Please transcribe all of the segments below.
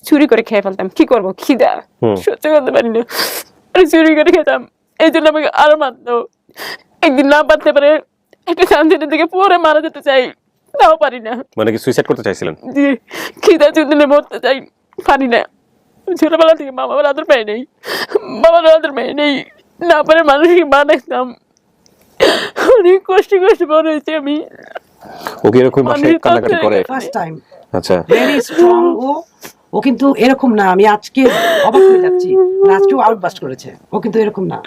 চুরি করে খেয়ে ফেলতাম। কি করবো, খিদা সহ্য করতে পারি না, চুরি করে খেতাম। এই জন্য আমাকে আরো মারতো। একদিন না পারতে পারে একটা শান্তির দিকে পরে মারা যেতে চাই, তাও পারি না। মানে কি সুইসাইড করতে চাইছিলেন? জি, খিদা চুদিনে মরতে চাই, পারি না। ছোটবেলা থেকে মা বাবার আদর পাই নেই, বাবার আদর পাই নেই, না পারে মানুষকে মা দেখতাম। অনেক কষ্ট বড় হয়েছে আমি। ও কি এরকম বাসায় কান্নাকাটি করে? First time. আচ্ছা, ভেরি স্ট্রং। ও কিন্তু এরকম না, আমি আজকে অবাক হয়ে যাচ্ছি, আজকেও আউটবাস্ট করেছে। ও কিন্তু এরকম না।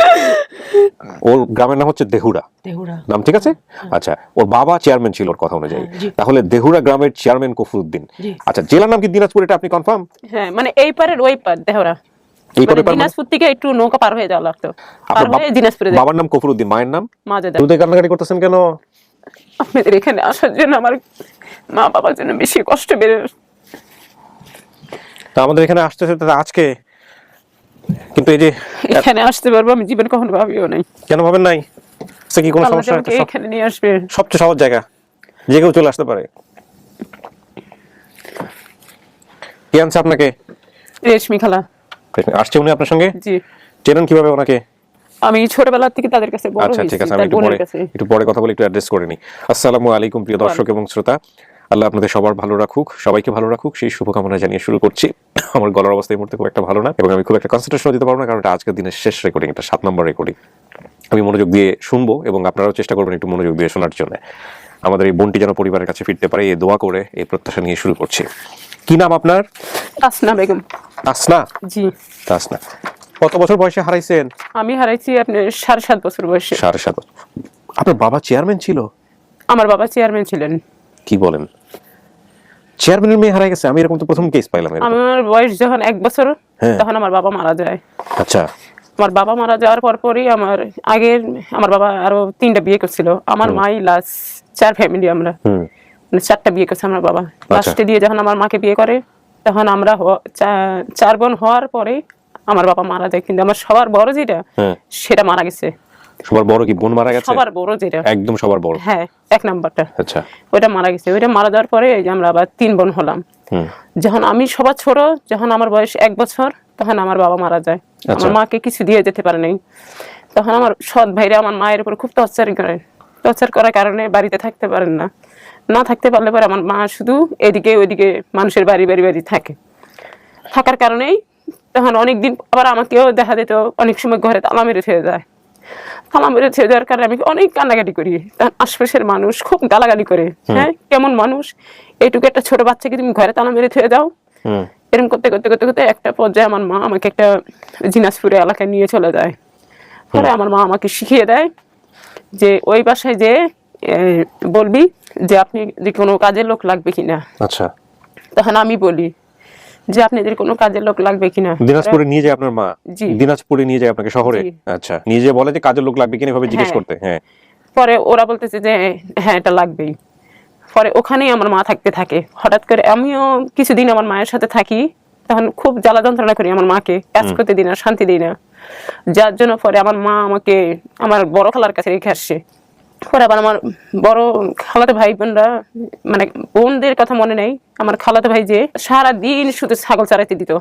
ওর গ্রামের নাম হচ্ছে দেহুরা। দেহুরা নাম ঠিক আছে? আচ্ছা, ওর বাবা চেয়ারম্যান ছিল ওর কথা অনুযায়ী। তাহলে দেহুরা গ্রামের চেয়ারম্যান কফরুদ্দিন। আচ্ছা, জেলার নাম কি দিনাজপুর, এটা আপনি কনফার্ম? হ্যাঁ, মানে এই পারের ওই পার দেহরা। এই পারে দিনাজপুর থেকে একটু নৌকা পার হয়ে যাওয়া লাগতো। পার হয়ে দিনাজপুরে। বাবার নাম কফরুদ্দিন, মায়ের নাম মাজেদা। তুই কান্নাকাটি করতেছেন কেন? আপনাদের এখানে আসার জন্য আমার মা বাবার জন্য বেশি কষ্ট বেড়ে। তা আমাদের এখানে আসতেছে আজকে, কিন্তু এই যে এখানে আসতে পারবো আমি জীবনে কখনো ভাবিও নাই। কেন ভাবেন নাই? সে কি কোনো সমস্যা? এখানে নিয়ে আসবে, সবচেয়ে সহজ জায়গা, যে কেউ চলে আসতে পারে। কে আনছে আপনাকে? রেশমি খালা আসছে উনি আপনার সঙ্গে? জি। চেনেন কিভাবে ওনাকে? আমি ছোটবেলা থেকে তাদের কাছে বড় হয়েছি। আচ্ছা ঠিক আছে, আমি একটু পরে কথা বলি, একটু অ্যাড্রেস করে নিই। আসসালামু আলাইকুম প্রিয় দর্শক এবং শ্রোতা, আল্লাহ আপনাদের সবার ভালো রাখুক, সবাইকে ভালো রাখুক, সেই শুভকামনা জানিয়ে শুরু করছি। আমার গলার অবস্থা এই মুহূর্তে খুব একটা ভালো না, এবং আমি খুব একটা কনসেন্ট্রেশন দিতে পারবো না, কারণ এটা আজকের দিনের শেষ রেকর্ডিং, এটা 7 নম্বর রেকর্ডিং। আমি মনোযোগ দিয়ে শুনবো এবং আপনারাও চেষ্টা করবেন একটু মনোযোগ দিয়ে শোনার জন্য। আমাদের এই বোনটি যেন পরিবারের কাছে ফিরতে পারে, এই দোয়া করে এই প্রত্যাশা নিয়ে শুরু করছি। কি নাম আপনার? তাসনা বেগম। তাসনা? জি। তাসনা, কত বছর বয়সে হারাইছেন? আমি হারাইছি আপনার 7.5 বছর বয়সে। 7.5 বছর। আপনার বাবা চেয়ারম্যান ছিল? আমার বাবা চেয়ারম্যান ছিলেন। কি বলেন, চেয়ারম্যানের মেয়ে হারাই গেছে? আমি এরকম তো প্রথম কেস পাইলাম। আমার বয়স যখন 1 বছর, তখন আমার বাবা মারা যায়। আচ্ছা। আমার বাবা মারা যাওয়ার পরই আমার বাবা আরো 3টা বিয়ে করছিল। আমার মাই লাস্ট 4 ফ্যামিলি, আমরা মানে 4টা বিয়ে করছে আমার বাবা। লাস্টে দিয়ে যখন আমার মাকে বিয়ে করে, তখন আমরা 4 বোন হওয়ার পরে আমার বাবা মারা যায়। কিন্তু আমার সবার বড় যেটা, সেটা মারা গেছে। সবার বড় কি বোন মারা গেছে? সবার বড় যেটা, একদম সবার বড়, হ্যাঁ 1 নাম্বারটা। আচ্ছা, ওইটা মারা গেছে। ওইটা মারা যাওয়ার পরে এই যে আমরা আবার 3 বোন হলাম। যখন আমি সবার ছোট, যখন আমার বয়স 1 বছর, তখন আমার বাবা মারা যায়। আমার মাকে কিছু দিয়ে যেতে পারে নাই। তখন আমার সৎ ভাইরা আমার মায়ের উপর খুব টর্চার করে। টর্চার করার কারণে বাড়িতে থাকতে পারেন না। না থাকতে পারলে পরে আমার মা শুধু এদিকে ওইদিকে মানুষের বাড়ি থাকে। থাকার কারণেই তখন অনেকদিন আবার আমাকেও দেখা যেত অনেক সময় ঘরে তালা মেরে ছেড়ে যায়। তালা মেরে ছেড়ে দেওয়ার কারণে আমি অনেক কান্নাকাটি করি। তখন আশপাশের মানুষ খুব গালাগালি করে, হ্যাঁ কেমন মানুষ, এইটুকু একটা ছোট বাচ্চাকে তুমি ঘরে তালা মেরে ছেড়ে দাও। এরকম করতে করতে করতে করতে একটা পর্যায়ে আমার মা আমাকে একটা দিনাজপুরে এলাকায় নিয়ে চলে যায়। পরে আমার মা আমাকে শিখিয়ে দেয় যে ওই বাসায় যে বলবি যে আপনি যে কোনো কাজের লোক লাগবে কিনা। আচ্ছা। তখন আমি বলি যে আপনাদের কোনো কাজের লোক লাগবে কিনা। দিনাজপুরে নিয়ে যায় আপনার মা? দিনাজপুরে নিয়ে যায় আপনাকে শহরে? আচ্ছা, নিয়ে যে বলে যে কাজের লোক লাগবে কিনা, এভাবে জিজ্ঞেস করতে? হ্যাঁ। পরে ওরা বলতেছে যে হ্যাঁ এটা লাগবেই। পরে ওখানেই আমার মা থাকতে থাকে। হঠাৎ করে আমিও কিছুদিন আমার মায়ের সাথে থাকি, তখন খুব জ্বালা যন্ত্রণা করি আমার মাকে, কাজ করতে দিই না, শান্তি দিই না। যার জন্য পরে আমার মা আমাকে আমার বড় খালার কাছে রেখে আসছে। পরে আবার আমার বড় খালাতো ভাই বোনরা, মানে বোনদের কথা মনে নেই, আমার খালাতো ভাই যে সারাদিন শুধু ছাগল চড়াইতে দিত।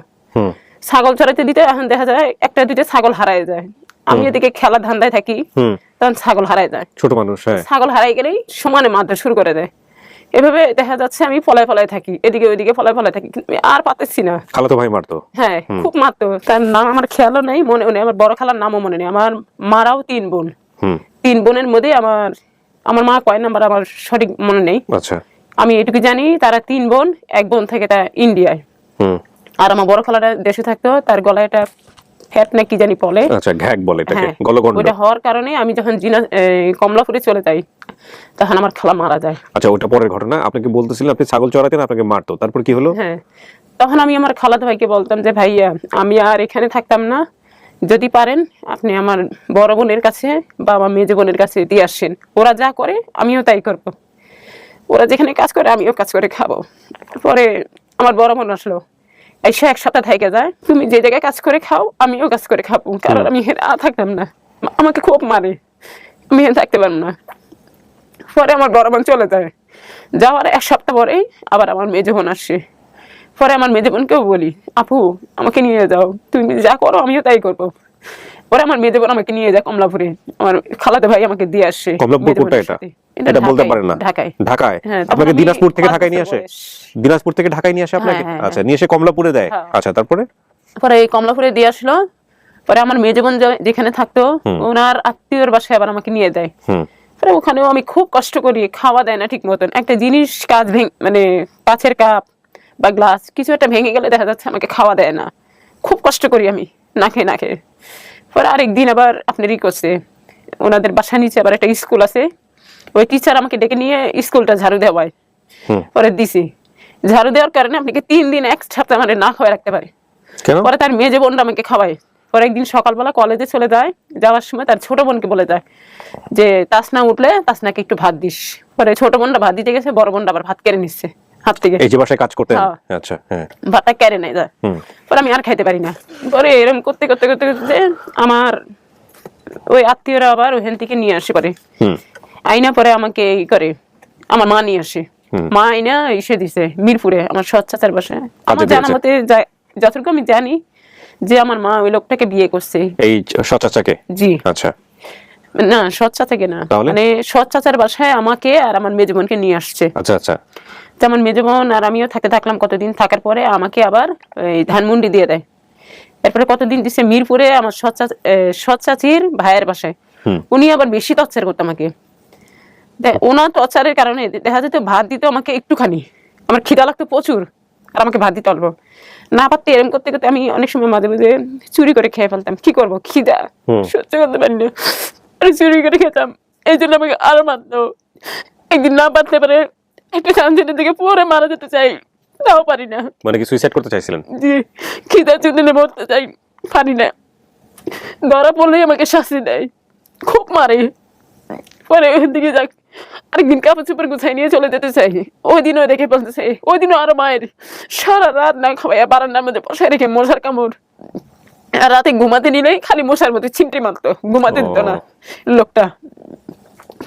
ছাগল চড়াইতে দিতে এখন দেখা যায় 1-2টা ছাগল হারায় যায়। আমি এদিকে খেলা ধান্দায় থাকি, তখন ছাগল হারায় যায়। ছোট মানুষ, ছাগল হারাই গেলেই সমানে মারতে শুরু করে দেয়। এভাবে দেখা যাচ্ছে আমি ফলায় থাকি, এদিকে ওইদিকে ফলায় থাকি, কিন্তু আর পারতেছি না। খালাতো ভাই মারতো? হ্যাঁ, খুব মারতো। তার নাম আমার খেয়ালও নেই, মনে নেই। আমার বড় খালার নামও মনে নেই। আমার মারাও 3 বোন। 3 বোনের মধ্যে আমার মা কয় নাম্বার আমার সঠিক মনে নেই। আচ্ছা। আমি এটুকু জানি তারা 3 বোন, 1 বোন থেকে তা ইন্ডিয়ায়। আর আমার বড় খালাটা দেশে থাকতো, তার গলায় একটা ফ্যাট না কি জানি বলে। আচ্ছা, ঘ্যাক বলে এটাকে, গলগণ্ড। ওটা হওয়ার কারণে আমি যখন কমলাপুরে চলে যাই, তখন আমার খালা মারা যায়। আচ্ছা, ওটা পরের ঘটনা। আপনাকে বলতেছিলেন আপনি ছাগল চড়াতেন, আপনাকে মারতো, তারপর কি হলো? হ্যাঁ, তখন আমি আমার খালাতো ভাইকে বলতাম যে ভাইয়া আমি আর এখানে থাকতাম না, যদি পারেন আপনি আমার বড় বোনের কাছে বা আমার মেজ বোনের কাছে দিয়ে আসেন। ওরা যা করে আমিও তাই করব। ওরা যেখানে কাজ করে আমিও কাজ করে খাবো। পরে আমার বড় বোন আসলো, এসে 1 সপ্তাহ থেকে যায়, তুমি যে জায়গায় কাজ করে খাও আমিও কাজ করে খাবো, কারণ আমি থাকতাম না। আমাকে খুব মারে, আমি থাকতে পারবো না। পরে আমার বড় বোন চলে যায়। যাওয়ার 1 সপ্তাহ পরেই আবার আমার মেজ বোন আসে। পরে আমার মেজে বোনকেও বলি, আপু আমাকে নিয়ে যাও, তুমি যা করো আমিও তাই করবো। পরে আমার মেজে বোন আমাকে নিয়ে যায় কমলাপুরে, আমার খালাতো ভাই আমাকে দিয়ে আসে। কমলাপুর কোনটা এটা? এটা বলতে পারেন না? ঢাকায়। ঢাকায় হ্যাঁ, আপনাকে তখন দিনাজপুর আমি থেকে 5 ঢাকায় নিয়ে বছর আসে? বয়স। দিনাজপুর থেকে ঢাকায় নিয়ে আসে আপনাকে? হ্যাঁ, আচ্ছা, নিয়ে এসে কমলাপুরে দেয়। হ্যাঁ। আচ্ছা, তারপরে? পরে এই কমলাপুরে দিয়ে আসলো। পরে আমার মেজে বোন যেখানে থাকতো ওনার আত্মীয়র বাসায় আবার আমাকে নিয়ে দেয়। পরে ওখানেও আমি খুব কষ্ট করি, খাওয়া দেয় না ঠিক মতন। একটা জিনিস মানে কাছের কাপ বা গ্লাস কিছু একটা ভেঙে গেলে দেখা যাচ্ছে আমাকে খাওয়া দেয় না। খুব কষ্ট করি আমি না খেয়ে না খেয়ে। পরে আরেকদিন আবার আপনারই করছে, ওনাদের বাসা নিচে আবার একটা স্কুল আছে, ওই টিচার আমাকে ডেকে নিয়ে স্কুলটা ঝাড়ু দেওয়ায়। পরে দিছি, ঝাড়ু দেওয়ার কারণে আপনাকে 3 দিন এক সপ্তাহ মানে না খাওয়া রাখতে পারে। পরে তার মেজে বোনটা আমাকে খাওয়ায়। পরে একদিন সকালবেলা কলেজে চলে যায়, যাওয়ার সময় তার ছোট বোনকে বলে যায় যে তাসনা উঠলে তাসনাকে একটু ভাত দিস। পরে ছোট বোনটা ভাত দিতে গেছে, বড় বোনটা আবার ভাত কেড়ে নিচ্ছে হাত থেকে। এই যে বাসায় কাজ করতেন? হ্যাঁ। আচ্ছা, হ্যাঁ। ভাতটা কেড়ে নেয় যায়। পরে আমি আর খাইতে পারি না। পরে এরকম করতে করতে করতে করতে আমার ওই আত্মীয়রা আবার ওখান থেকে নিয়ে আসে। পরে আইনা পরে আমাকে এই করে আমার মা নিয়ে আসে। মা আইনা এসে দিছে মিরপুরে আমার সৎ চাচার বাসায়। আমার জানা মতে যতটুকু আমি জানি যে আমার মা ওই লোকটাকে বিয়ে করছে। এই সৎ চাচাকে? জি। আচ্ছা। না, সৎ চাচাকে না, মানে সৎ চাচার বাসায় আমাকে আর আমার মেজো বোনকে নিয়ে আসছে। আচ্ছা আচ্ছা। যেমন মেজো বোন আর আমিও থাকলাম কতদিন, থাকার পরে আমাকে আবার এই ধানমন্ডি দিয়ে দেয়। এরপরে কতদিন দিচ্ছে মিরপুরে আমার সৎ চাচির ভাইয়ের বাসায়। উনি আবার বেশি টর্চার করতো আমাকে। ওনার টর্চারের কারণে দেখা যেত ভাত দিত আমাকে একটুখানি, আমার খিদা লাগতো প্রচুর, আর আমাকে ভাত দিতে অল্প। না পারতে এরকম করতে করতে আমি অনেক সময় মাঝে মাঝে চুরি করে খেয়ে ফেলতাম। কি করবো, খিদা সহ্য করতে পারি না, চুরি করে খেতাম। এই জন্য আমাকে আরো মারতো। একদিন না পারতে পারে একটা কাঞ্চনের দিকে পরে মারা যেতে চাই, তাও পারি না। মানে কি সুইসাইড করতে চাইছিলেন? জি, খিদা চুদনে মরতে চাই, পারি না। ধরা পড়লেই আমাকে শাস্তি দেয়, খুব মারে। পরে ওখান থেকে যাক আরেকদিন কাপড় চোপড় গুছাই নিয়ে চলে যেতে চাই, ওই দিনও রেখে বলতেছে। ওই দিনও আরো মায়ের সারা রাত না খাওয়াইয়া বারান্দার মধ্যে বসায় রেখে মশার কামড়। আর রাতে ঘুমাতে নিলেই খালি মশার মধ্যে চিমটি মারতো, ঘুমাতে দিত না লোকটা,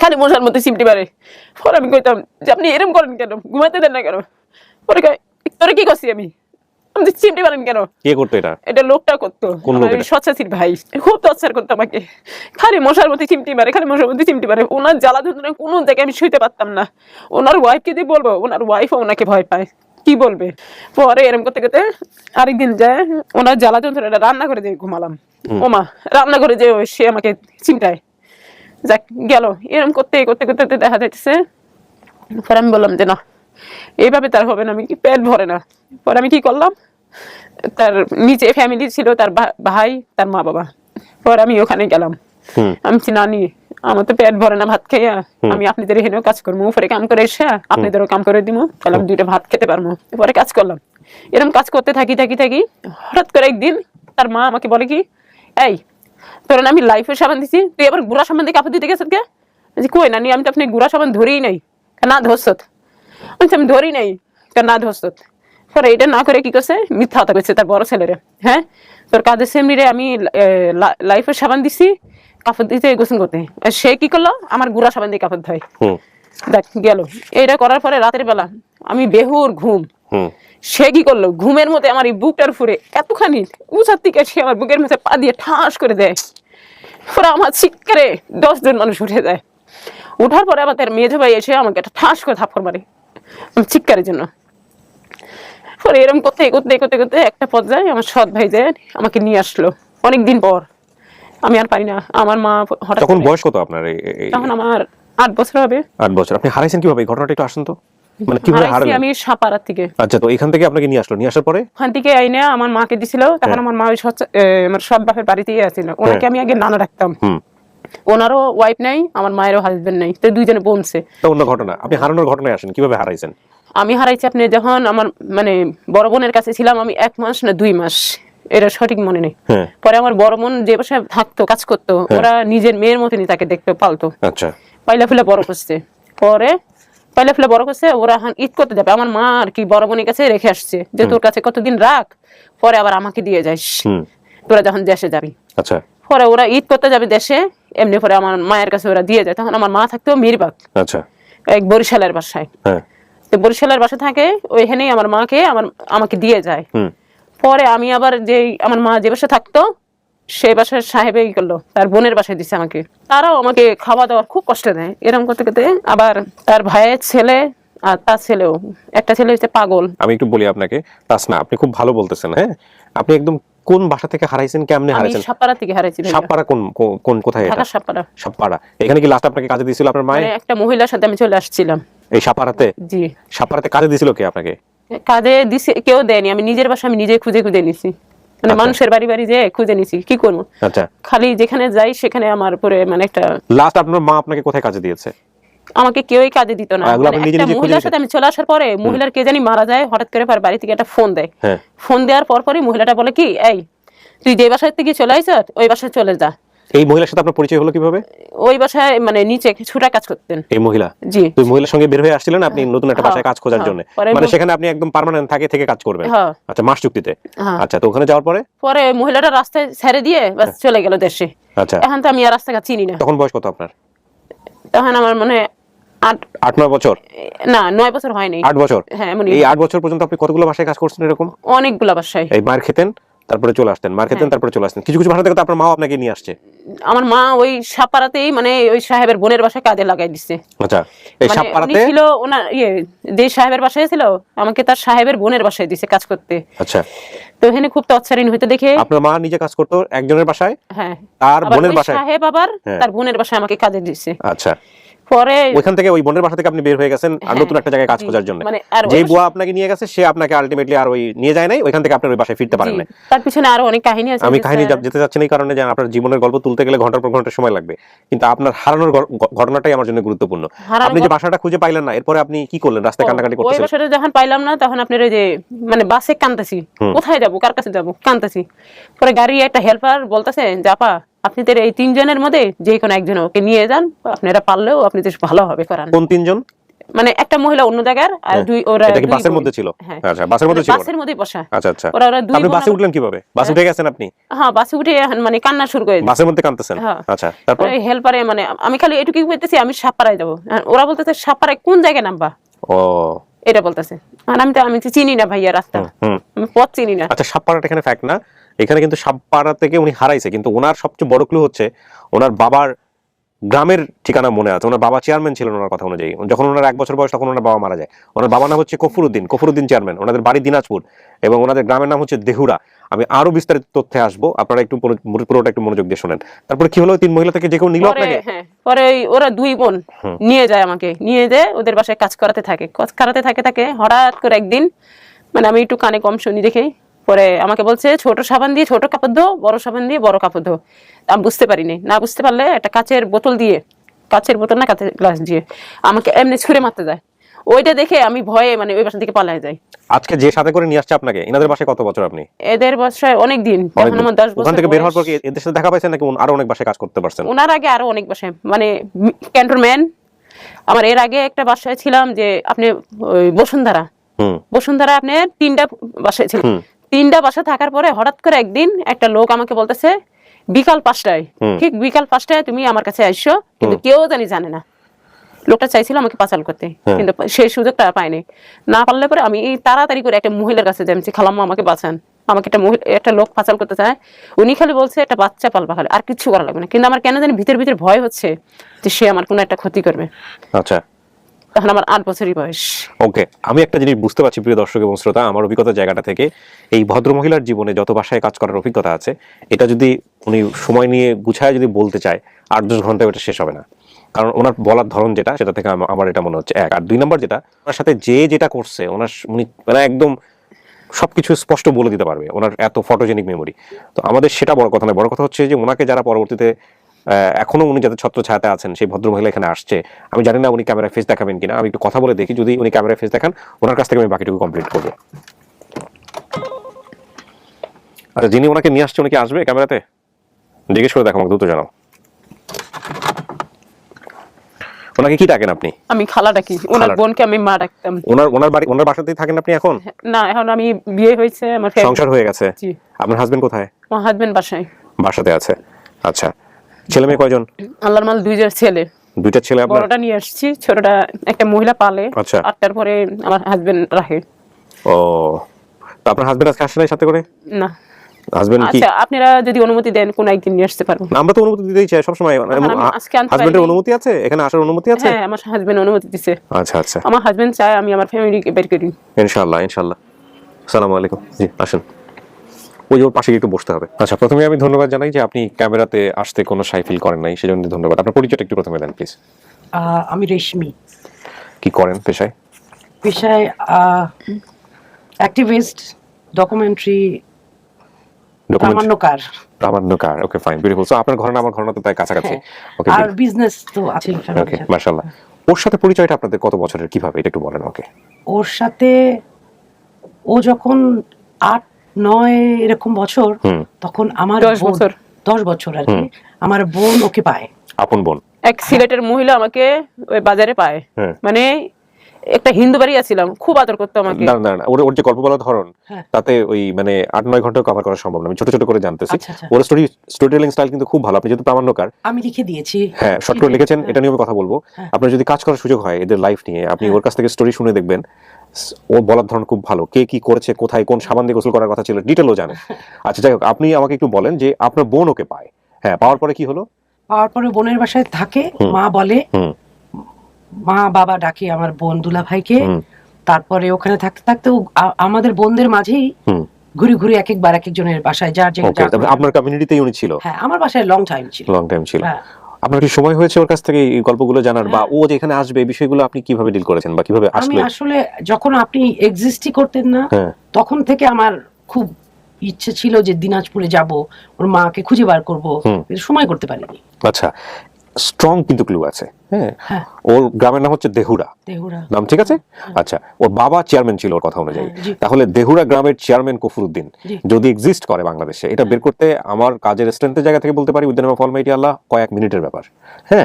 খালি মশার মধ্যে চিমটি মারে। পরে আমি কইতাম যে আপনি এরম করেন কেন, ঘুমাতে দেন না কেন? পরে কয় তোরে কি করছি আমি চিমটি মারেন কেন? কে করতো এটা? এটা লোকটা করতো, সচ্চাচির ভাই। খুব টর্চার করতো আমাকে, খালি মশার মধ্যে চিমটি মারে, খালি মশার মধ্যে চিমটি মারে। ওনার জ্বালা যন্ত্রণা কোনো জায়গায় আমি শুইতে পারতাম না। ওনার ওয়াইফকে দিয়ে বলবো, ওনার ওয়াইফও ওনাকে ভয় পায়, কি বলবে। পরে এরম করতে করতে আরেকদিন যায় ওনার জ্বালা যন্ত্রণা রান্না করে দিয়ে ঘুমালাম। ওমা, রান্না করে যে সে আমাকে চিমটায় যাক গেল। এরম করতে করতে করতে দেখা যাচ্ছে। পরে আমি বললাম যে না, এইভাবে তার হবে না, আমি কি পেট ভরে না। পরে আমি কি করলাম, তার নিচে ফ্যামিলি ছিল, তার ভাই, তার মা বাবা। পরে আমি ওখানে গেলাম। আমি নানি আমার তো পেট ভরে না ভাত খাইয়া, আমি আপনাদের এখানেও কাজ করবো, উপরে কাম করে এসে আপনাদেরও কাম করে দিব, তাহলে আমি 2টা ভাত খেতে পারবো। পরে কাজ করলাম। এরকম কাজ করতে থাকি থাকি থাকি হঠাৎ করে একদিন তার মা আমাকে বলে কি, এই তোর আমি লাইফে সাবান দিছি, তুই আবার গুড়া সাবান দিয়ে কাপড় দিতে গেছ কে? কই নানি, আমি তো আপনি গুড়া সাবান ধরেই নাই। না ধরছত? আমি ধরি নাই, না ধরছত। পরে এটা না করে কি করছে, মিথ্যা কথা কইছে তার বড় ছেলেরে। হ্যাঁ, তোর কাজের সেমনিরে আমি লাইফের সাবান দিছি কাপড় দিতে, গোসল করতে। সে কি করলো, আমার গুড়া সাবান দিয়ে কাপড় ধোয়। দেখ গেল। এইটা করার পরে রাতের বেলা আমি বেহুর ঘুম। সে কি করলো, ঘুমের মধ্যে আমার এই বুকটার ফুরে এতখানি উঁচার থেকে সে আমার বুকের মধ্যে পা দিয়ে ঠাস করে দেয়। পরে আমার চিৎকারে 10 জন মানুষ উঠে যায়। উঠার পরে আবার তার মেজো ভাই এসে আমাকে একটা ঠাস করে থাপ্পড় মারে চিৎকারের জন্য। পরে এরকম করতে করতে করতে করতে একটা পর্যায়ে আমার সৎ ভাই যে আমাকে নিয়ে আসলো অনেকদিন পর। আমি আর পারি না। আমার মা হঠাৎ, তখন বয়স কত আপনার? তখন আমার 8 বছর হবে। 8 বছর। আপনি হারাইছেন কিভাবে, এই ঘটনাটা একটু আসুন তো, মানে কিভাবে হারালেন? আমি সাপাড়ার থেকে। আচ্ছা, তো এখান থেকে আপনাকে নিয়ে আসলো, নিয়ে আসার পরে ওখান থেকে আইনে আমার মাকে দিছিল। তখন আমার মা ওই আমার সৎ বাপের বাড়িতেই আছিল। ওনাকে আমি আগে নানা রাখতাম। ওনারও ওয়াইফ নাই, আমার মায়েরও হাজবেন্ড নাই, তো 2 জনে বোনছে। তো অন্য ঘটনা, আপনি হারানোর ঘটনায় আসেন, কিভাবে হারাইছেন? আমি হারাইছি আপনি যখন আমার মানে বড় বোনের কাছে ছিলাম, আমি 1 মাস না 2 মাস, এটা সঠিক মনে নেই। পরে আমার বড় বোন যে বাসায় থাকতো, কাজ করতো, ওরা নিজের মেয়ের মতনই তাকে দেখতো, পালতো। আচ্ছা, পাইলা ফুলে বড় করছে। পরে পাইলা ফুলে বড় করছে, ওরা ঈদ করতে যাবে। আমার মা আর কি বড় বোনের কাছে রেখে আসছে যে তোর কাছে কতদিন রাখ, পরে আবার আমাকে দিয়ে যাস তোরা যখন দেশে যাবি। আচ্ছা, পরে ওরা ঈদ করতে যাবে দেশে, এমনি পরে আমার মায়ের কাছে ওরা দিয়ে যায়। তখন আমার মা থাকতো মিরবাগ, আচ্ছা, এক বরিশালের বাসায়। তো বরিশালের বাসা থাকে, ওইখানেই আমার মাকে আমাকে দিয়ে যায়। পরে আমি আবার আমার মা যে বাসা থাকতো সেই বাসার সাহেব এই করলো, তার বোনের বাসায় দিচ্ছে আমাকে। তারাও আমাকে খাওয়া দাওয়ার খুব কষ্ট দেয়। এরকম করতে করতে আবার তার ভাইয়ের ছেলে আর তার ছেলেও, একটা ছেলে হচ্ছে পাগল। আমি একটু বলি আপনাকে, তাসনা, আপনি খুব ভালো বলতেছেন। হ্যাঁ, আপনি একদম কোন বাসা থেকে হারাইছেন, কেমনে হারাইছেন? আমি সাপাড়া থেকে হারাইছি। সাপাড়া কোন কোথায় এটা? ঢাকা সাপাড়া। সাপাড়া। এখানে কি লাস্ট আপনাকে কাজে দিয়েছিল আপনার মায়ে? একটা মহিলার সাথে আমি চলে আসছিলাম এই সাপাড়াতে? জি। সাপাড়াতে কাজে দিয়েছিল কে আপনাকে? কাজে দিছে কেউ দেয়নি, আমি নিজের বাসা আমি নিজে খুঁজে খুঁজে নিছি। মানে মানুষের বাড়ি বাড়ি যে খুঁজে নিছি, কি করবো। আচ্ছা, খালি যেখানে যাই সেখানে আমার উপরে মানে একটা। লাস্ট আপনার মা আপনাকে কোথায় কাজে দিয়েছে? আমাকে কেউই কাজে দিত না। একটা মহিলার সাথে আমি চলে আসার পরে মহিলার কে জানি মারা যায়, হঠাৎ করে বাড়ি থেকে একটা ফোন দেয়। ফোন দেওয়ার পরই মহিলাটা বলে কি, এই তুই যে বাসায় থেকে চলে আইছ ওই বাসায় চলে যা। এই মহিলার সাথে আপনার পরিচয় হলো কিভাবে? ওই বাসায় মানে নিচে ছুটা কাজ করতেন এই মহিলা। জি। তুই মহিলার সঙ্গে বের হয়ে আসছিলেন আপনি নতুন একটা বাসায় কাজ খোঁজার জন্য, মানে সেখানে আপনি একদম পার্মানেন্ট থেকে কাজ করবেন। আচ্ছা, মাস চুক্তিতে। আচ্ছা, তো ওখানে যাওয়ার পরে মহিলাটা রাস্তায় ছেড়ে দিয়ে বাস চলে গেল দেশে। আচ্ছা, এখন তো আমি আর রাস্তাঘাট চিনি না। তখন বয়স কত আপনার? তখন আমার মনে 8-9 বছর? না, 9 বছর হয়নি। 8 বছর? হ্যাঁ। এই 8 বছর পর্যন্ত আপনি কতগুলো বাসায় কাজ করছেন এরকম? অনেকগুলো বাসায়। এই মার খেতেন, তারপরে চলে আসতেন, মার খেতেন, তারপরে চলে আসতেন। কিছু কিছু বাসা থেকে তো আপনার মা আপনাকে নিয়ে আসছে। আমার মা ওই সাপাড়াতেই মানে ওই সাহেবের বোনের বাসায় কাজে লাগাই দিচ্ছে। আচ্ছা, এই সাপাড়াতে ছিল ওনার যে সাহেবের বাসায় ছিল, আমাকে তার সাহেবের বোনের বাসায় দিছে কাজ করতে। আচ্ছা, তো এখানে খুব তৎসারিন হইতে দেখে আপনার মা নিজে কাজ করতো একজনের বাসায়, হ্যাঁ, তার বোনের বাসায় সাহেব আবার তার বোনের বাসায় আমাকে কাজে দিছে। আচ্ছা, পরে ওইখান থেকে ওই বোনের বাসা থেকে আপনি বের হয়ে গেছেন আর নতুন একটা জায়গায় কাজ খোঁজার জন্য। যে বুয়া আপনাকে নিয়ে গেছে সে আপনাকে আলটিমেটলি আর ওই নিয়ে যায় নাই, ওইখান থেকে আপনার ওই বাসায় ফিরতে পারেন না। তার পিছনে আরো অনেক কাহিনী আছে। আমি কাহিনী যেতে চাচ্ছি না এই কারণে যে আপনার জীবনের গল্প তুলতে গেলে ঘন্টার পর ঘন্টা সময় লাগবে, কিন্তু আপনার হারানোর ঘটনাটাই আমার জন্য গুরুত্বপূর্ণ। আপনি যে বাসাটা খুঁজে পাইলেন না, এরপরে আপনি কি করলেন? রাস্তায় কান্নাকাটি করতেছেন? ওই বাসাটা যখন পাইলাম না তখন আপনার ওই যে মানে বাসে কান্দাছি, কোথায় যাব, কার কাছে যাব, কান্দাছি। পরে গাড়ি একটা হেল্পার বলতেছে, জাপা আপনাদের এই 3 জনের মধ্যে যে কোনো একজন ওকে নিয়ে যান, আপনারা পারলেও আপনি বেশ ভালো হবে করান। কোন 3 জন? মানে একটা মহিলা অন্য জায়গার আর ওরা এটা কি বাসের মধ্যে ছিল? আচ্ছা, বাসের মধ্যে ছিল। বাসের মধ্যেই বসা। আচ্ছা আচ্ছা, ওরা দুই। আপনি বাসে উঠলেন কিভাবে? বাসে উঠে গেছেন আপনি? হ্যাঁ, বাসে উঠে মানে কান্না শুরু করে বাসের মধ্যে কাঁদতেছেন? আচ্ছা, তারপর এই হেল্পারে মানে আমি খালি এটুকু কইতেছি আমি সাপাড়ায় যাব, ওরা বলতেছে সাপাড়ায় কোন জায়গায় নামবা। ও, এটা বলতেছে। আর আমি তো চিনি না ভাইয়া রাস্তা, আমি পথ চিনি না। আচ্ছা, সাপপাড়াটা এখানে ফ্যাক্ট না, এখানে কিন্তু সাপপাড়া থেকে উনি হারাইছে, কিন্তু ওনার সবচেয়ে বড় ক্লু হচ্ছে ওনার বাবার গ্রামের ঠিকানা মনে আছে। ওনার বাবা চেয়ারম্যান ছিলেন ওনার কথা অনুযায়ী। যখন ওনার 1 বছর বয়স তখন ওনার বাবা মারা যায়। ওনার বাবার নাম হচ্ছে কফরুদ্দিন চেয়ারম্যান। ওনাদের বাড়ি দিনাজপুর এবং ওনাদের গ্রামের নাম হচ্ছে দেহুরা। আমি আরো বিস্তারিত তথ্যে আসবো, আপনারা একটু পুরোটা একটু মনোযোগ দিয়ে শুনেন। তারপরে কি হলো? 3 মহিলা থেকে যে কেউ নিল আপনাকে? হ্যাঁ, পরে ওরা 2 বোন নিয়ে যায় আমাকে, নিয়ে যায় ওদের বাসায় কাজ করাতে থাকে। হঠাৎ করে একদিন মানে আমি একটু কানে কম শুনি দেখে পরে আমাকে বলছে ছোট সাবান দিয়ে ছোট কাপড় ধো, বড় সাবান দিয়ে বড় কাপড় ধো। আমি বুঝতে পারিনি, না বুঝতে পারলে একটা কাচের বোতল না কাচের গ্লাস দিয়ে আমাকে এমনি ছুঁড়ে মারতে যায়। ওইটা দেখে আমি ভয়ে মানে ওই বাসা থেকে পালাই যাই। আজকে যে সাথে করে নিয়ে আসছে আপনাকে, এনাদের বাসায় কত বছর আপনি? এদের বাসায় অনেক দিন, যখন আমার 10 বছর। ওখান থেকে বের হওয়ার পর কি এদের সাথে দেখা পাইছেন নাকি আরো অনেক বাসায় কাজ করতে পারছেন? ওনার আগে আরো অনেক বাসায় মানে ক্যান্টনমেন্ট। আমার এর আগে একটা বাসায় ছিলাম যে আপনি ওই বসুন্ধরা আপনি 3টা বাসায় ছিলেন। 3টা বাসা থাকার পরে হঠাৎ করে একদিন একটা লোক আমাকে বলতেছে বিকাল 5টায়, ঠিক বিকাল 5টায় তুমি আমার কাছে আসছো, কিন্তু কেউ জানে না। লোকটা চাইছিল আমাকে পাচাল করতে, কিন্তু সেই সুযোগটা পাইনি। না পারলে পরে আমি তাড়াতাড়ি করে একটা মহিলার কাছে যাচ্ছি, খালাম্মা আমাকে বাঁচান, আমাকে একটা লোক পাচাল করতে চায়। উনি খালি বলছে একটা বাচ্চা পালবা, খালি আর কিছু করা লাগবে না। কিন্তু আমার কেন জানি ভিতর ভয় হচ্ছে যে সে আমার কোনো একটা ক্ষতি করবে। আচ্ছা, তখন আমার 8 বছরই বয়স। ওকে, আমি একটা জিনিস বুঝতে পারছি প্রিয় দর্শক এবং শ্রোতা, আমার অভিজ্ঞতার জায়গাটা থেকে এই ভদ্রমহিলার জীবনে যত বাসায় কাজ করার অভিজ্ঞতা আছে, এটা যদি উনি সময় নিয়ে গুছায় যদি বলতে চায় 8-10 ঘন্টায় ওটা শেষ হবে না। কারণ ওনার বলার ধরন সেটা থেকে আমার এটা মনে হচ্ছে 1। আর 2 নম্বর যেটা, ওনার সাথে যেটা করছে উনি মানে একদম সবকিছু স্পষ্ট বলে দিতে পারবে, ওনার এত ফটোজেনিক মেমোরি। তো আমাদের সেটা বড় কথা নয়, বড় কথা হচ্ছে যে ওনাকে যারা পরবর্তীতে এখনো উনি যাতে ছত্র ছায়াতে আছেন, সেই ভদ্রমহিলা এখানে আসছে। আমি জানি না উনি ক্যামেরায় ফেস দেখাবেন কিনা, আমি একটু কথা বলে দেখি। যদি উনি ক্যামেরায় ফেস দেখান, ওনার কাছ থেকে আমি বাকিটুকু কমপ্লিট করবো। আচ্ছা, যিনি ওনাকে নিয়ে আসছে উনি কি আসবে ক্যামেরাতে? জিজ্ঞেস করে দেখো, আমাকে দ্রুত জানাও। ওনাকে কি ডাকেন আপনি? আমি খালা ডাকি, ওনার বোনকে আমি মা ডাকতাম। ওনার বাসাতেই থাকেন আপনি এখন? না, এখন আমি বিয়ে হয়েছে, আমার সংসার হয়ে গেছে। জি। আপনার হাজবেন্ড কোথায়? আমার হাজবেন্ড বাসাতে আছে। আচ্ছা, ছেলে মেয়ে কয়জন? আল্লাহর মাল 2 জন ছেলে। দুইটা ছেলে আপনার? বড়টা নিয়ে আসছি, ছোটটা একটা মহিলা পালে। আচ্ছা। 8টার পরে আমার হাজবেন্ড রাখে। ও, তো আপনার হাজবেন্ড আজকে আসে নাই সাথে করে? না। হাজবেন্ড কি? আচ্ছা, আপনারা যদি অনুমতি দেন কোন একদিন নিয়ে আসতে পারবো। না, আমরা তো অনুমতি দিতেই চাই সবসময়। আমি আজকে আনতে হাজবেন্ডের পারিনি। অনুমতি আছে? এখানে আসার অনুমতি আছে? হ্যাঁ, আমার হাজবেন্ড অনুমতি দিছে। আচ্ছা আচ্ছা, আমার হাজবেন্ড চায় আমি আমার ফ্যামিলিকে বের করি। ইনশাআল্লাহ ইনশাআল্লাহ। আসসালামু আলাইকুম। জি আসেন, ওই ওর পাশে একটু বসতে হবে। আচ্ছা, প্রথমে আমি ধন্যবাদ জানাই যে আপনি ক্যামেরাতে আসতে কোনো সাই ফিল করেন নাই, সেজন্য ধন্যবাদ। আপনার পরিচয়টা একটু প্রথমে দেন প্লিজ। আমি রেশমি, কি করেন পেশায়? পেশায় অ্যাক্টিভিস্ট, ডকুমেন্টারি, প্রামাণ্যকার। প্রামাণ্যকার, ওকে ফাইন, বিউটিফুল। সো আপনার ঘটনা আমার ঘটনা তো প্রায় কাছাকাছি। ওকে, আর বিজনেস তো আছে। ওকে, মাশাআল্লাহ। ওর সাথে পরিচয়টা আপনাদের কত বছরের, কিভাবে, এটা একটু বলেন। ওকে, ওর সাথে ও যখন 8-9 এরকম বছর, তখন আমার 10 বছর। 10 বছর আর কি, আমার বোন ওকে পায়। আপন বোন? এক সিলেটের মহিলা আমাকে ওই বাজারে পায়। হ্যাঁ। মানে একটা হিন্দু বাড়ি আছিলাম, খুব আদর করতো আমাকে। না, ওর যে গল্প বলার ধরন, হ্যাঁ। তাতে ওই মানে 8-9 ঘন্টা কভার করা সম্ভব না। আমি ছোট ছোট করে জানতেছি। আচ্ছা, আচ্ছা। ওর স্টোরি টেলিং স্টাইল কিন্তু খুব ভালো। আপনি যেহেতু প্রামাণ্যকার, আমি লিখে দিয়েছি। হ্যাঁ, শর্ট করে লিখেছেন, এটা নিয়ে আমি কথা বলবো। আপনার যদি কাজ করার সুযোগ হয় এদের লাইফ নিয়ে, আপনি ওর কাছ থেকে স্টোরি শুনে দেখবেন। ও বলার ধরন খুব ভালো, কে কি করেছে, কোথায় কোন সাবান দিয়ে গোসল করার কথা ছিল, ডিটেলও জানে। আচ্ছা, যাই হোক, আপনি আমাকে একটু বলেন যে আপনার বোন ওকে পায়। হ্যাঁ, পাওয়ার পরে কি হলো? পাওয়ার পরে বোনের বাসায় থাকে, মা বলে, মা বাবা ডাকে আমার বোন দুলা ভাইকে। তারপরে ওখানে থাকতে থাকতে আমাদের বোনদের মাঝেই ঘুরে ঘুরে এক একবার এক একজনের বাসায় যার আপনার কমিউনিটিতেই উনি ছিল? হ্যাঁ, আমার বাসায় লং টাইম ছিল। আপনার কি সময় হয়েছে ওর কাছ থেকে এই গল্পগুলো জানার, বা ও যে এখানে আসবে এই বিষয়গুলো আপনি কিভাবে ডিল করেছেন, বা কিভাবে আমি আসলে? আসলে যখন আপনি এক্সিস্টই করতেন না, তখন থেকে আমার খুব ইচ্ছে ছিল যে দিনাজপুরে যাব, ওর মাকে খুঁজে বার করব, কিন্তু সময় করতে পারিনি। আচ্ছা, স্ট্রং কিন্তু ক্লু আছে। হ্যাঁ, ওর গ্রামের নাম হচ্ছে দেহুরা। নাম ঠিক আছে? আচ্ছা, ওর বাবা চেয়ারম্যান ছিল ওর কথা অনুযায়ী। তাহলে দেহুরা গ্রামের চেয়ারম্যান কফরউদ্দিন যদি এক্সিস্ট করে বাংলাদেশে, এটা বের করতে আমার কাজের স্ট্রেন্থের জায়গা থেকে বলতে পারি with the name of almighty Allah কয়েক মিনিটের ব্যাপার। হ্যাঁ,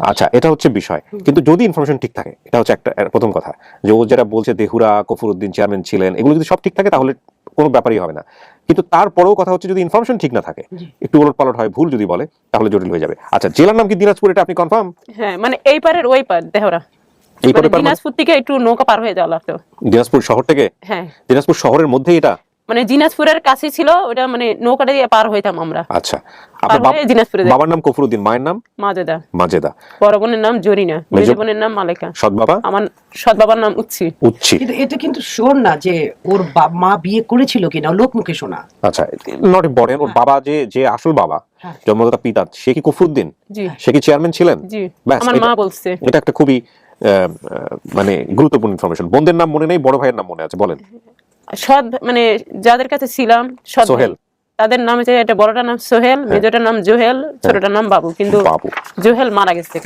আচ্ছা, এটা হচ্ছে বিষয়। কিন্তু যদি ইনফরমেশন ঠিক থাকে, এটা হচ্ছে একটা প্রথম কথা, যে ও যেটা বলছে দেহুরা কফরউদ্দিন চেয়ারম্যান ছিলেন, এগুলো যদি সব ঠিক থাকে তাহলে কোনো ব্যাপারই হবে না। কিন্তু তারপরেও কথা হচ্ছে যদি ইনফরমেশন ঠিক না থাকে, একটু ওলটপালট হয়, ভুল যদি বলে, তাহলে জটিল হয়ে যাবে। আচ্ছা, জেলার নাম কি দিনাজপুর, এটা আপনি কনফার্ম? হ্যাঁ, মানে এই পারের ওই পার দেহরা। এই পারে দিনাজপুর থেকে একটু নৌকা পার হয়ে যাওয়া লাগতো। দিনাজপুর শহর থেকে? হ্যাঁ। দিনাজপুর শহরের মধ্যেই এটা? মানে দিনাজপুরের কাছে ছিল ওটা, মানে নৌকাটা দিয়ে পার হইতাম আমরা। আচ্ছা, আপনার বাবার নাম কফরউদ্দিন, মায়ের নাম মাজেদা। মাজেদা। বড় বোনের নাম জরিনা, মেজ বোনের নাম মালেকা। সৎ বাবা? আমার সৎ বাবার নাম উচ্ছি। কিন্তু এটা কিন্তু শোন না যে ওর মা বিয়ে করেছিল কিনা, লোক মুখে শোনা। আচ্ছা, নট ইম্পর্টেন্ট। ওর বাবা যে আসল বাবা, জন্মদাতা পিতা, সে কি কফরউদ্দিন? জি। সে কি চেয়ারম্যান ছিলেন? জি, আমার মা বলছে। এটা একটা খুবই মানে গুরুত্বপূর্ণ ইনফরমেশন। বোনদের নাম মনে নেই, বড় ভাইয়ের নাম মনে আছে, বলেন। সৎ মানে যাদের কাছে ছিলাম, সৎ সোহেল, তাদের নাম হচ্ছে, একটা বড়টার নাম সোহেল, মেজরটার নাম জোহেল, ছোটটার নাম বাবু। কিন্তু জোহেল মারা গেছে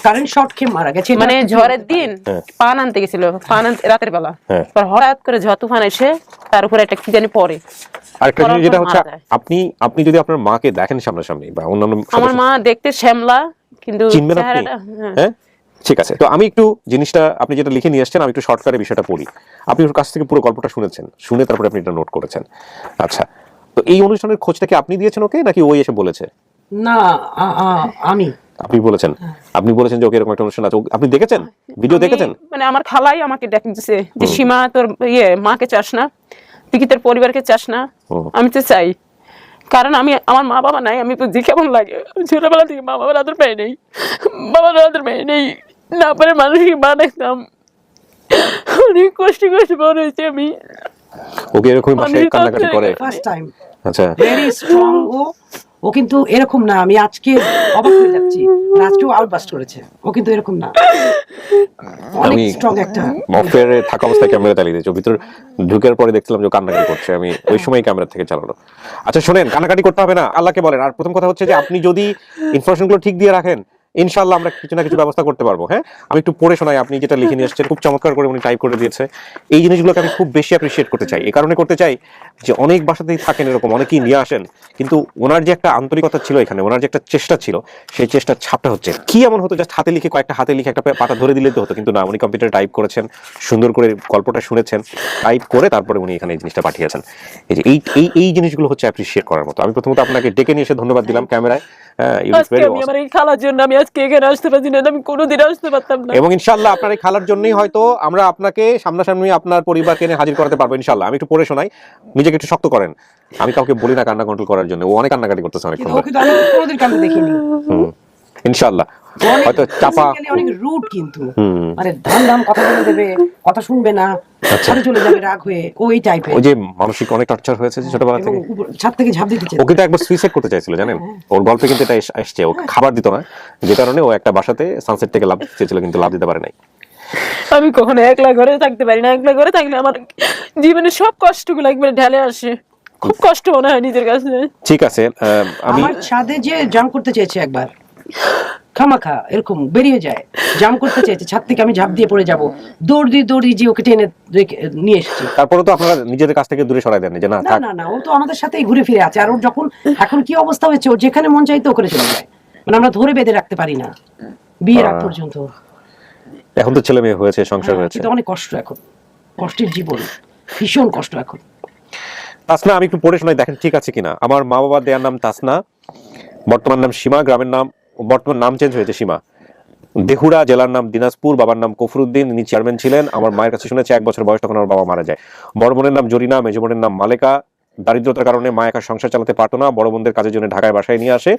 কারেন্ট শর্ট খেয়ে মারা গেছে। মানে ঝড়ের দিন পান আনতে গেছিল, পান আনতে রাতের বেলা, হঠাৎ করে ঝড় তুফান এসে তার উপরে একটা কি জানি পড়ে। আরেকটা জিনিস যেটা হচ্ছে, আপনি যদি আপনার মাকে দেখেন সামনাসামনি বা অন্যান্য, আমার মা দেখতে শ্যামলা, কিন্তু চিনবেন আপনি? হ্যাঁ, ঠিক আছে। তো আমি একটু জিনিসটা, আপনি যেটা লিখে নিয়ে আসছেন, আমি একটু শর্টকাটে বিষয়টা পড়ি। আপনি ওর কাছ থেকে পুরো গল্পটা শুনেছেন, শুনে তারপরে আপনি এটা নোট করেছেন। আচ্ছা, তো এই অনুষ্ঠানের খোঁজটা কি আপনি দিয়েছেন ওকে, নাকি ওই এসে বলেছে? না, আপনি বলেছেন। আপনি বলেছেন যে ওকে এরকম একটা অনুষ্ঠান আছে, আপনি দেখেছেন, ভিডিও দেখেছেন? মানে আমার খালাই আমাকে দেখছে যে সীমা তোর মাকে চাস না, তুই কি তোর পরিবারকে চাস না? আমি তো চাই, কারণ আমি আমার মা বাবা নাই, আমি বুঝি কেমন লাগে। ছোটবেলা থেকে মা বাবার আদর পাই নেই, বাবার আদর পাই নেই, না পারে মানুষকে মা দেখতাম, অনেক কষ্ট বড় হয়েছে আমি। ওকে এরকম ভাষায় কান্নাকাটি করে ফার্স্ট টাইম। আচ্ছা, ভেরি স্ট্রং। ও কিন্তু এরকম না, আমি আজকে অবাক হয়ে যাচ্ছি, আজকেও আউটবাস্ট করেছে। ও কিন্তু এরকম না, অনেক স্ট্রং একটা। মফের থাকা অবস্থায় ক্যামেরা চালিয়ে দিয়েছে, ভিতর ঢুকের পরে দেখছিলাম যে কান্নাকাটি করছে, আমি ওই সময় ক্যামেরা থেকে চালানো। আচ্ছা শোনেন, কান্নাকাটি করতে হবে না, আল্লাহকে বলেন। আর প্রথম কথা হচ্ছে যে আপনি যদি ইনফরমেশনগুলো ঠিক দিয়ে রাখেন, ইনশাআল্লাহ আমরা কিছু না কিছু ব্যবস্থা করতে পারবো। হ্যাঁ, আমি একটু পড়ে শোনাই, আপনি যেটা লিখে নিয়ে আসছেন খুব চমৎকার করে উনি টাইপ করে দিয়েছে। এই জিনিসগুলোকে আমি খুব বেশি অ্যাপ্রিশিয়েট করতে চাই। এই কারণে করতে চাই যে অনেক বাসাতেই থাকেন এরকম, অনেকেই নিয়ে আসেন, কিন্তু ওনার যে একটা আন্তরিকতা ছিল এখানে, ওনার যে একটা চেষ্টা ছিল, সেই চেষ্টার ছাপটা হচ্ছে কি এমন হতো, জাস্ট হাতে লিখে, কয়েকটা হাতে লিখে একটা পাতা ধরে দিলে তো হতো, কিন্তু না, উনি কম্পিউটারে টাইপ করেছেন, সুন্দর করে গল্পটা শুনেছেন, টাইপ করে তারপরে উনি এখানে এই জিনিসটা পাঠিয়েছেন। এই যে এই জিনিসগুলো হচ্ছে অ্যাপ্রিশিয়েট করার মতো। আমি প্রথমত আপনাকে ডেকে নিয়ে এসে ধন্যবাদ দিলাম ক্যামেরায়। আমার এই খালার জন্য আমি আজকে এখানে আসতে পারছি না, আমি কোনোদিন আসতে পারতাম না। এবং ইনশাআল্লাহ আপনার এই খালার জন্যই হয়তো আমরা আপনাকে সামনাসামনি আপনার পরিবারকে এনে হাজির করাতে পারবো ইনশাআল্লাহ। আমি একটু পড়ে শোনাই, নিজেকে একটু শক্ত করেন। আমি কাউকে বলি না কান্না কন্ট্রোল করার জন্য, ও অনেক কান্নাকাটি করতেছে অনেকক্ষণ ধরে। ওকে তো আমি কোনোদিন কান্দতে দেখিনি। ইনশাআল্লাহ হয়তো চাপা অনেক রুট, কিন্তু মানে ধাম কথা বলে দেবে, কথা শুনবে না, ছাদে চলে যাবে রাগ হয়ে, ওই টাইপের। ওই যে মানসিক অনেক টর্চার হয়েছে ছোটবেলা থেকে। ছাদ থেকে ঝাঁপ দিতে চায়। ও কিন্তু একবার সুইসাইড করতে চাইছিল জানেন, ওর গল্পে কিন্তু এটা আসছে। ও খাবার দিত না, যে কারণে ও একটা বাসাতে সানসেট থেকে লাভ দিতে চেয়েছিল, কিন্তু লাভ দিতে পারে নাই। আমি কখনো একলা ঘরে থাকতে পারি না, একলা ঘরে থাকলে আমার জীবনে সব কষ্টগুলো একবারে ঢেলে আসে, খুব কষ্ট মনে হয় নিজের কাছে। ঠিক আছে, আমি আমার ছাদে যে জাম করতে চেয়েছে একবার, খামাখা এরকম বেরিয়ে যায়, জাম করতে চেয়েছে, ছাদ থেকে আমি ঝাঁপ দিয়ে পড়ে যাব, দৌড় দিয়ে যে ওকে টেনে নিয়ে এসেছি। তারপরে তো আপনারা নিজেদের কাছ থেকে দূরে সরাই দেন যে না থাক। না ও তো আমাদের সাথেই ঘুরে ফিরে আছে। আর ওর যখন এখন কি অবস্থা হয়েছে, ও যেখানে মন চাইতো ওখানে চলে যায়, মানে আমরা ধরে বেঁধে রাখতে পারি না বিয়ের আগ পর্যন্ত। এখন তো ছেলে মেয়ে হয়েছে, সংসার হয়েছে, কিন্তু অনেক কষ্ট এখন, কষ্টের জীবন, ভীষণ কষ্ট এখন। তাসনা আমি একটু পড়ে শোনাই, দেখেন ঠিক আছে কিনা। আমার মা বাবার দেয়ার নাম তাসনা, বর্তমান নাম সীমা, গ্রামের নাম বর্তমান নাম চেঞ্জ হয়েছে সীমা, দেহুরা, জেলার নাম দিনাজপুর, বাবার নাম কফরুদ্দিন, ইনি চেয়ারম্যান ছিলেন। আমার মায়ের কাছে শুনেছি 1 বছর বয়স তখন আমার বাবা মারা যায়। বড় বোনের নাম জরিনা, মেজ বোনের নাম মালেকা। দারিদ্রতার কারণে মা একা সংসার চালাতে পারতো না, বড় বোনদের কাজের জন্য ঢাকায় বাসায় নিয়ে আসে।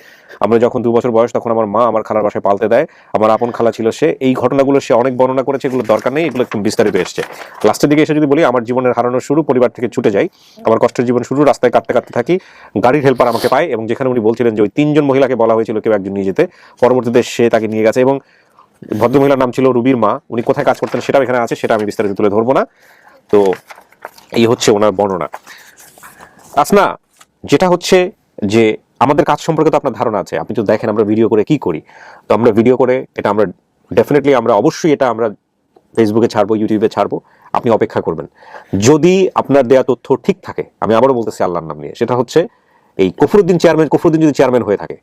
আমরা যখন 2 বছর বয়স তখন আমার মা আমার খালার বাসায় পালতে দেয়। আমার আপন খালা ছিল সে। এই ঘটনাগুলো সে অনেক বর্ণনা করেছে, এগুলো দরকার নেই, এগুলো একটু বিস্তারিত এসছে। লাস্টের দিকে এসে যদি বলি, আমার জীবনের হারানোর শুরু, পরিবার থেকে ছুটে যাই, আমার কষ্টের জীবন শুরু, রাস্তায় কাটতে কাটতে থাকি, গাড়ির হেল্পার আমাকে পায়, এবং যেখানে উনি বলছিলেন যে ওই 3 জন মহিলাকে বলা হয়েছিল কেউ একজন নিয়ে যেতে, পরবর্তীতে সে তাকে নিয়ে গেছে। এবং ভদ্রমহিলার নাম ছিল রুবির মা, উনি কোথায় কাজ করতেন সেটাও এখানে আছে, সেটা আমি বিস্তারিত তুলে ধরবো না। তো এই হচ্ছে ওনার বর্ণনা। আসনা, যেটা হচ্ছে যে আমাদের কাজ সম্পর্কে তো আপনার ধারণা আছে, আপনি তো দেখেন আমরা ভিডিও করে কি করি। তো আমরা ভিডিও করে এটা আমরা ডেফিনেটলি আমরা অবশ্যই এটা আমরা ফেসবুকে ছাড়বো, ইউটিউবে ছাড়বো, আপনি অপেক্ষা করবেন। যদি আপনার দেয়া তথ্য ঠিক থাকে, আমি আবারও বলতেছি আল্লাহর নাম নিয়ে, সেটা হচ্ছে এই কফরুদ্দিন যদি চেয়ারম্যান হয়ে থাকে,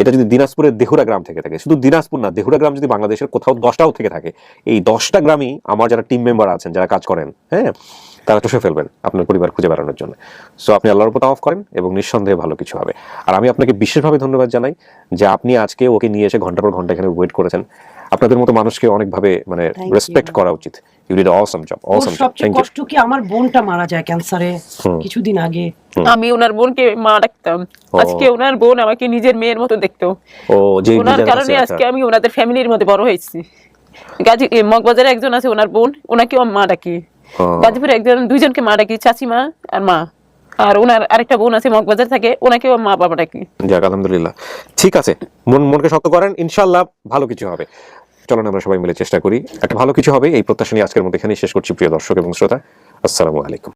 এটা যদি দিনাজপুরের দেহুরা গ্রাম থেকে থাকে, শুধু দিনাজপুর না, দেহুরা গ্রাম যদি বাংলাদেশের কোথাও 10টাও থেকে থাকে, এই 10টা গ্রামই আমার যারা টিম মেম্বার আছেন, যারা কাজ করেন, হ্যাঁ, তারা চষে ফেলবেন আপনার পরিবার খুঁজে বেড়ানোর জন্য। সো আপনি আল্লাহর উপর তাওয়াক্কুল করেন এবং নিঃসন্দেহে ভালো কিছু হবে। আর আমি আপনাকে বিশেষভাবে ধন্যবাদ জানাই যে আপনি আজকে ওকে নিয়ে এসে ঘন্টার পর ঘন্টা এখানে ওয়েট করেছেন। আপনাদের মতো মানুষকে অনেকভাবে মানে রেসপেক্ট করা উচিত। You did awesome job, awesome job. সবচেয়ে কষ্ট কি, আমার বোনটা মারা যায় ক্যান্সারে কিছুদিন আগে। আমি ওনার বোনকে মা ডাকতাম, আজকে ওনার বোন আমাকে নিজের মেয়ের মতো দেখতো। ও যে ওনার কারণে আজকে আমি ওনাদের ফ্যামিলির মধ্যে বড় হয়েছি। মগবাজারে একজন আছে ওনার বোন, ওনাকেও মা ডাকি। গাজীপুরে দুইজনকে মা ডাকি, চাচিমা আর মা। আর ওনার আরেকটা বোন আছে মগবাজার থাকে, ওনাকেও মা বাবা ডাকি। যাক আলহামদুলিল্লাহ, ঠিক আছে, মনকে শক্ত করেন, ইনশাআল্লাহ ভালো কিছু হবে। চলুন আমরা সবাই মিলে চেষ্টা করি, একটা ভালো কিছু হবে, এই প্রত্যাশা নিয়ে আজকের মতো এখানেই শেষ করছি। প্রিয় দর্শক এবং শ্রোতা, আসসালামু আলাইকুম।